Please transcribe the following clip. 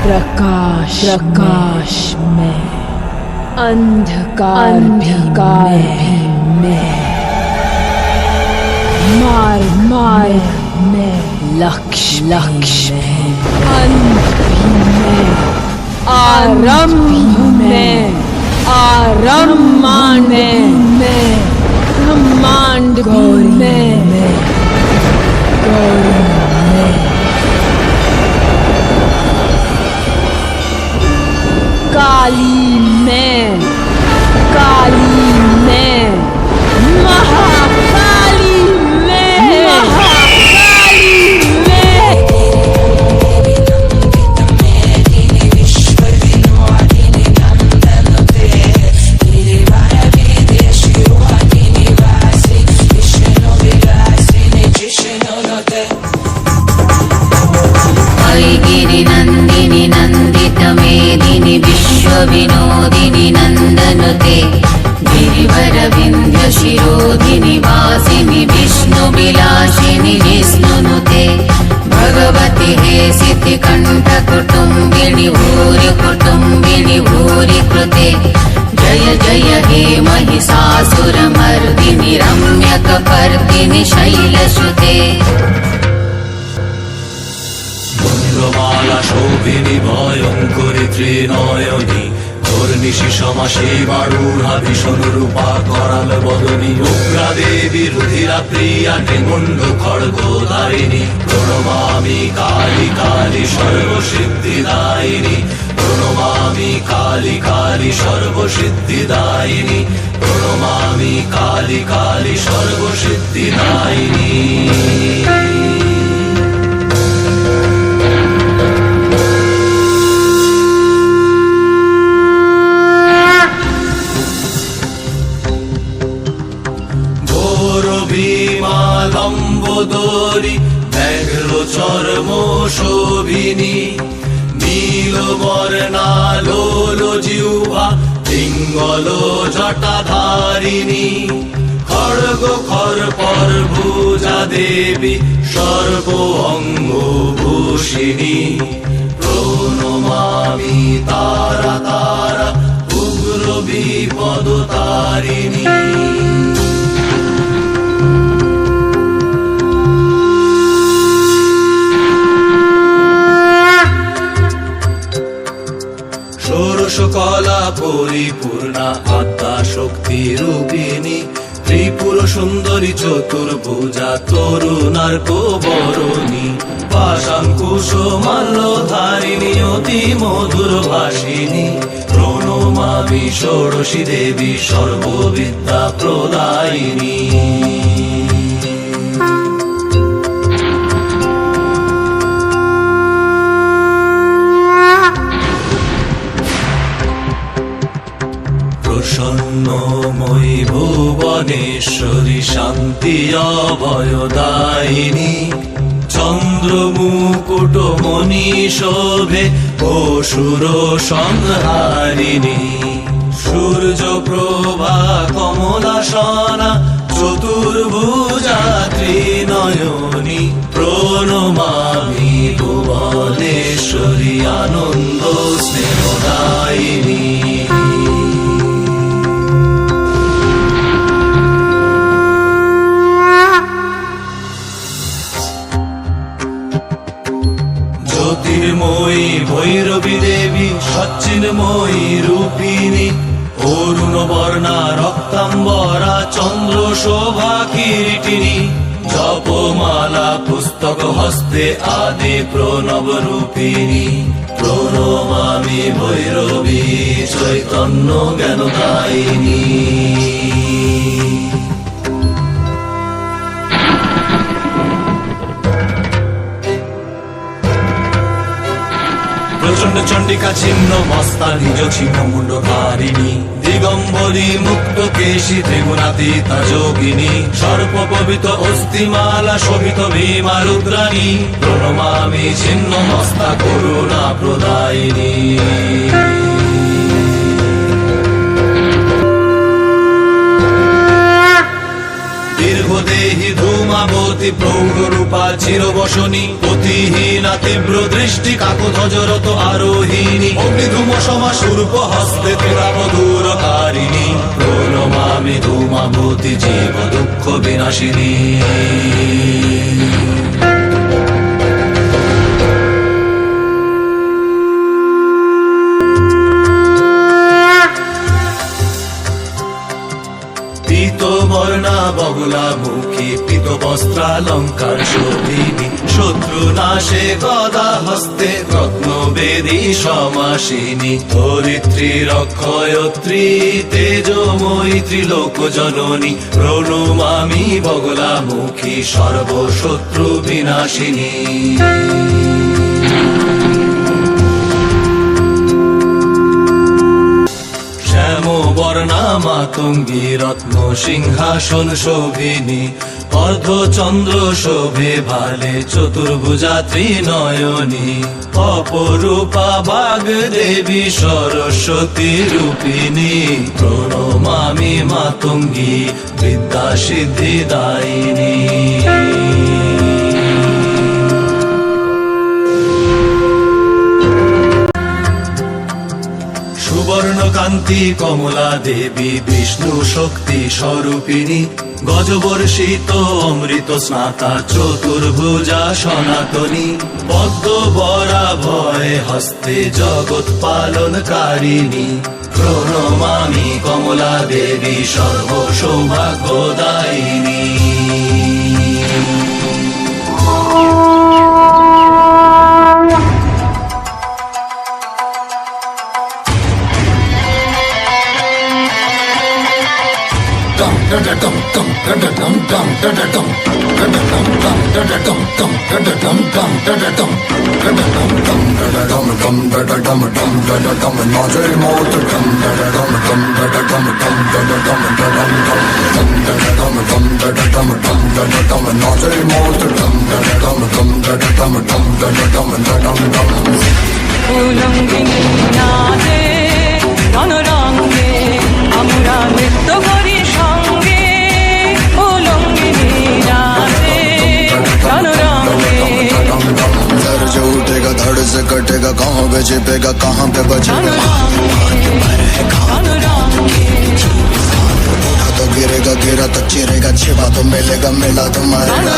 प्रकाश प्रकाश में अंधकार भी मैं मार मार में लक्ष्य लक्ष्य अंत भी मैं आरंभ में आरम्भ में ब्रह्मांड भी मैं काली में महाकाली में महाकाली में गिरि नंदिनी नंदित मेदिनी विश्व विनोदिनी नंदनुते गिरिवर विंध्य शिरोधिनी वासिनी विष्णु विलासिनी विष्णुनुते भगवती हे सिद्धि कंठ कुटुंबिनी भूरि कुटुंबिनी भूरि कृते जय जय हे महिषासुर मर्दिनी रम्यक पर्दिनी शैलसुते মালা শোভিনী ভয়ঙ্করী ত্রিনয়নী ধর্নিশি সমাসী বাড়ুড়া ভীষণ রূপা করাল বদনী উগ্রা দেবী রুধিরা প্রিয়া নিগুণ্ড খড়গধারিণী প্রণমামি কালী কালী সর্বসিদ্ধিদায়িনী প্রণমামি কালী কালী সর্বসিদ্ধিদায়িনী প্রণমামি কালী কালী সর্বসিদ্ধিদায়িনী লম্বোদরী ব্যাঘ্র চর্ম শোভিনী নীলবর্ণা লোল জিহ্বা পিঙ্গল জটাধারিণী খড়গ খরপর ভুজা দেবী সর্ব অঙ্গ ভূষিণী প্রণমামি তারা তারা উগ্র বিপদ তারিণী কলা পরিপূর্ণা আত্মা শক্তি রূপিণী ত্রিপুর সুন্দরী চতুর্ভুজা তরুণার কোবরণী পাশাঙ্কুশ মাল্যধারিণী অতি মধুর ভাষিণী প্রণমামি ষোড়শী দেবী সর্ববিদ্যা প্রদায়িনী প্রসন্নময়ী ভুবনেশ্বরী শান্তি অভয়দায়িনী চন্দ্রমুকুট মণি শোভে অসুর সংহারিণী সূর্য প্রভা কমলাসনা চতুর্ভুজা ত্রিনয়নী প্রণমামি ভুবনেশ্বরী আনন্দ স্নেহদায়িনী জ্যোতির্ময়ী ভৈরবী দেবী সচ্চিন্ময়ী রূপিণী অরুণ বর্ণা রক্তাম্বরা চন্দ্র শোভা কিরীটিনী জপমালা পুস্তক হস্তে আদি প্রণব রূপিণী প্রণমামি ভৈরবী চৈতন্য জ্ঞানদায়িনী প্রচন্ড চণ্ডিকা ছিন্ন মস্তা নিজ ছিন্ন মুন্ডধারিণী দিগম্বরী মুক্ত কেশী ত্রিগুণাতীতা যোগিনী সর্বপবিত অস্থিমালা শোভিত ভীমা রুদ্রাণী প্রণমামি ছিন্ন মস্তা করুণা প্রদায়িনী দীর্ঘদেহী ধূমাবতী সতী প্রৌঢ়রূপা চিরবসনী অতিহীনা তীব্র দৃষ্টি কাকধ্বজরত আরোহিণী অগ্নিধূম সমা সূর্প হস্তে তুরাবধূরকারিণী প্রণমামি ধূমাবতী জীব দুঃখ বিনাশিনী। বর্ণা বগলা মুখী পীত বস্ত্রালঙ্কার শোভিনী শত্রু নাশে গদা হস্তে রত্নবেদী সমাসিনী ধরিত্রী রক্ষয়ত্রী তেজময়ী ত্রিলোক জননী প্রণমামি বগলা মুখী সর্বশত্রু বিনাশিনী। বর্ণা মাতঙ্গী রত্ন সিংহাসন শোভিনী অর্ধচন্দ্র শোভে ভালে চতুর্ভুজা ত্রিনয়নী অপরূপা বাগ দেবী সরস্বতী রূপিণী প্রণমামি মাতঙ্গী বিদ্যা সিদ্ধিদায়িনী। সুবর্ণকান্তি কমলা দেবী বিষ্ণু শক্তি স্বরূপিণী গজবর্ষিত অমৃত স্নাতা চতুর্ভুজা সনাতনী পদ্ম বরা ভয় হস্তে জগৎ পালনকারিণী প্রণমামি কমলা দেবী সর্ব সৌভাগ্যদায়িনী। উলঙ্গিনী নাচে রণরঙ্গে আমরা নৃত্য করি সঙ্গে উলঙ্গিনী নাচে রণরঙ্গে दर जो उठेगा धड़ से कटेगा कहाँ पे छिपेगा कहाँ पे बचेगा तो गिरेगा गिरा तो चिरेगा छिपा तो मिलेगा मिला तो मरेगा